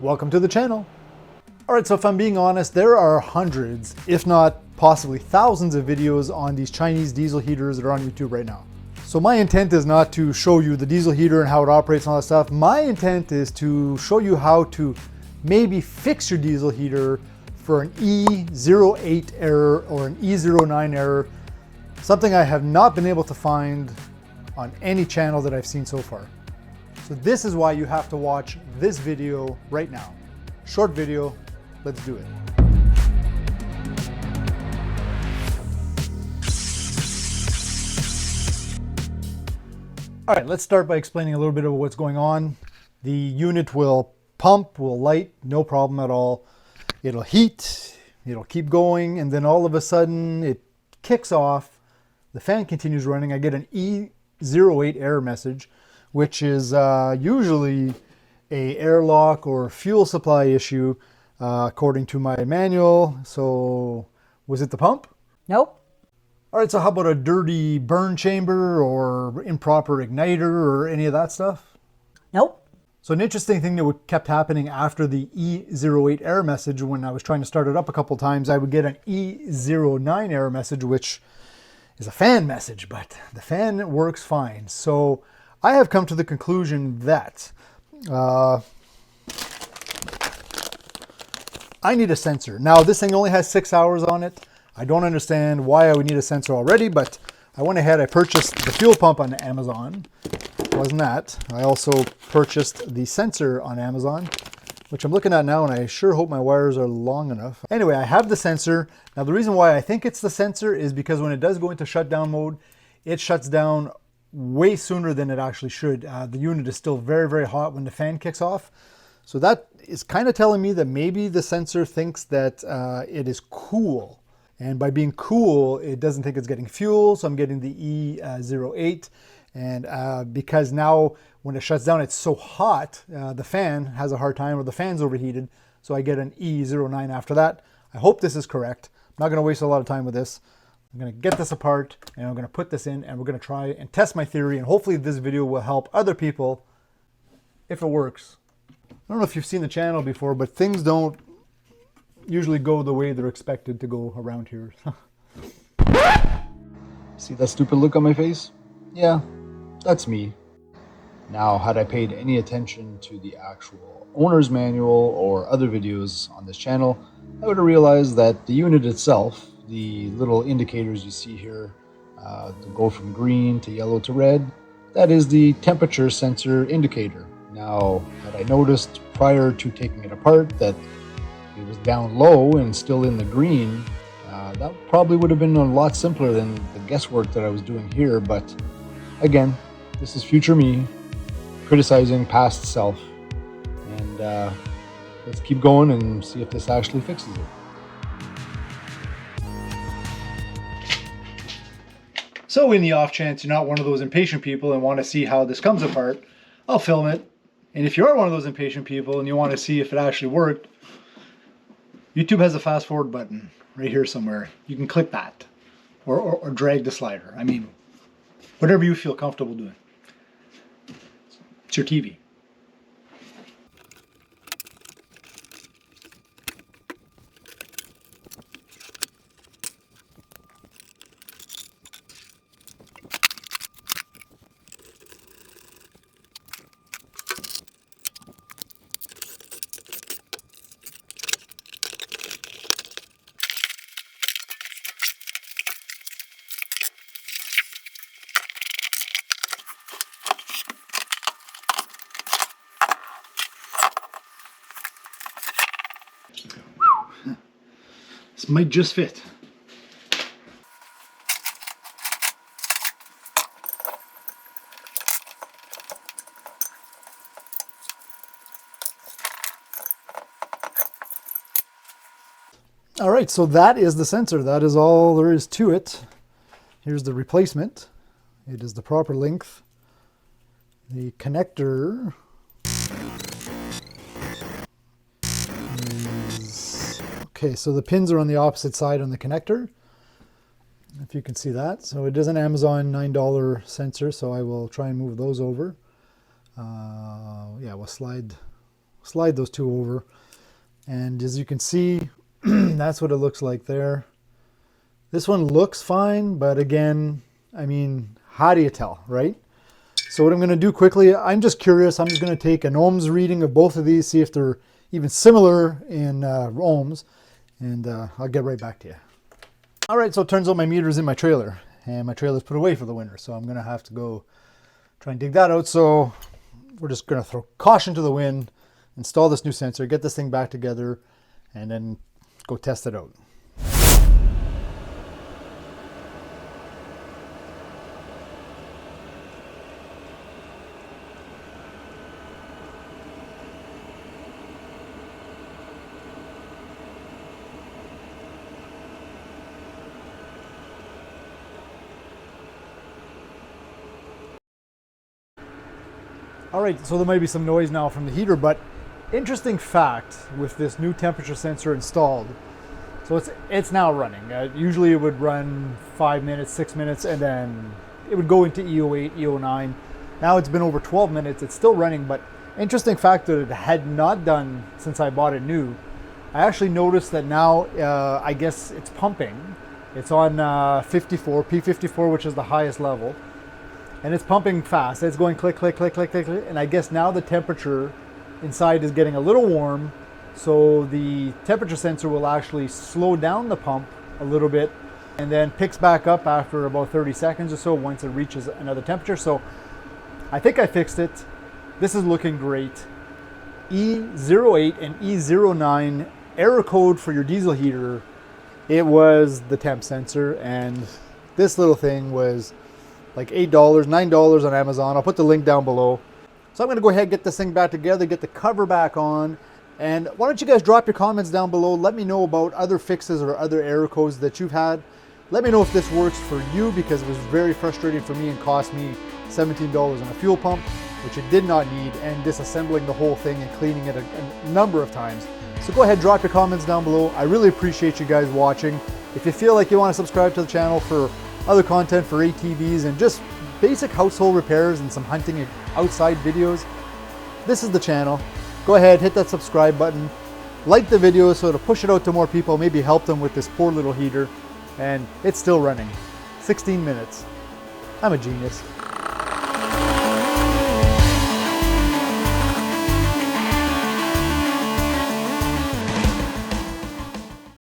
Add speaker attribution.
Speaker 1: Welcome to the channel. Alright, so if I'm being honest, there are hundreds, if not possibly thousands of videos on these Chinese diesel heaters that are on YouTube right now. So my intent is not to show you the diesel heater and how it operates and all that stuff. My intent is to show you how to maybe fix your diesel heater for an E08 error or an E09 error, something I have not been able to find on any channel that I've seen so far. So this is why you have to watch this video right now. Short video, let's do it. All right, let's start by explaining a little bit of what's going on. The unit will pump, will light, no problem at all. It'll heat, it'll keep going, and then all of a sudden it kicks off. The fan continues running. I get an E08 error message, which is usually a airlock or fuel supply issue, according to my manual. So was it the pump?
Speaker 2: Nope.
Speaker 1: All right, so how about a dirty burn chamber or improper igniter or any of that stuff?
Speaker 2: Nope.
Speaker 1: So an interesting thing that kept happening after the E08 error message, when I was trying to start it up a couple times, I would get an E09 error message, which is a fan message, but the fan works fine. So I have come to the conclusion that I need a sensor. Now this thing only has 6 hours on it. I don't understand why I would need a sensor already, but I went ahead, I purchased the fuel pump on Amazon. Wasn't that. I also purchased the sensor on Amazon, which I'm looking at now, and I sure hope my wires are long enough. Anyway, I have the sensor. Now the reason why I think it's the sensor is because when it does go into shutdown mode, it shuts down way sooner than it actually should. The unit is still very, very hot when the fan kicks off. So that is kind of telling me that maybe the sensor thinks that it is cool. And by being cool, it doesn't think it's getting fuel. So I'm getting the E08. And because now when it shuts down, it's so hot, the fan has a hard time, or the fan's overheated. So I get an E09 after that. I hope this is correct. I'm not going to waste a lot of time with this. I'm going to get this apart and I'm going to put this in, and we're going to try and test my theory. And hopefully this video will help other people if it works. I don't know if you've seen the channel before, but things don't usually go the way they're expected to go around here. See that stupid look on my face? Yeah, that's me. Now, had I paid any attention to the actual owner's manual or other videos on this channel, I would have realized that the unit itself, the little indicators you see here, to go from green to yellow to red, that is the temperature sensor indicator. Now, had I noticed prior to taking it apart that it was down low and still in the green, that probably would have been a lot simpler than the guesswork that I was doing here. But again, this is future me criticizing past self, and let's keep going and see if this actually fixes it. So in the off chance you're not one of those impatient people and want to see how this comes apart, I'll film it. And if you are one of those impatient people and you want to see if it actually worked, YouTube has a fast forward button right here somewhere. You can click that or drag the slider. I mean, whatever you feel comfortable doing. It's your TV. This might just fit. All right, so that is the sensor. That is all there is to it. Here's the replacement. It is the proper length. The connector is, okay, so the pins are on the opposite side on the connector, if you can see that. So it is an Amazon $9 sensor, so I will try and move those over. Yeah, we'll slide slide those two over. And as you can see, that's what it looks like there. This one looks fine, but again, I mean, how do you tell, right? So what I'm going to do quickly, I'm just curious. I'm just going to take an ohms reading of both of these, see if they're even similar in ohms, and I'll get right back to you. All right, so it turns out my meter's in my trailer, and my trailer's put away for the winter, so I'm going to have to go try and dig that out. So we're just going to throw caution to the wind, install this new sensor, get this thing back together, and then go test it out. All right, so there might be some noise now from the heater, but interesting fact with this new temperature sensor installed. So it's now running. Usually it would run 5 minutes, 6 minutes, and then it would go into E08, E09. Now it's been over 12 minutes. It's still running, but interesting fact that it had not done since I bought it new. I actually noticed that now, I guess it's pumping. It's on 54, P54, which is the highest level. And it's pumping fast. It's going click, click, click, click, click, click. And I guess now the temperature inside is getting a little warm. So the temperature sensor will actually slow down the pump a little bit and then picks back up after about 30 seconds or so once it reaches another temperature. So I think I fixed it. This is looking great. E08 and E09 error code for your diesel heater. It was the temp sensor, and this little thing was like $8, $9 on Amazon. I'll put the link down below. So I'm gonna go ahead and get this thing back together, get the cover back on. And why don't you guys drop your comments down below. Let me know about other fixes or other error codes that you've had. Let me know if this works for you, because it was very frustrating for me and cost me $17 on a fuel pump, which it did not need, and disassembling the whole thing and cleaning it a number of times. So go ahead, drop your comments down below. I really appreciate you guys watching. If you feel like you want to subscribe to the channel for other content for ATVs and just basic household repairs and some hunting and outside videos, this is the channel. Go ahead, hit that subscribe button, like the video so it'll push it out to more people, maybe help them with this poor little heater. And it's still running. 16 minutes. I'm a genius.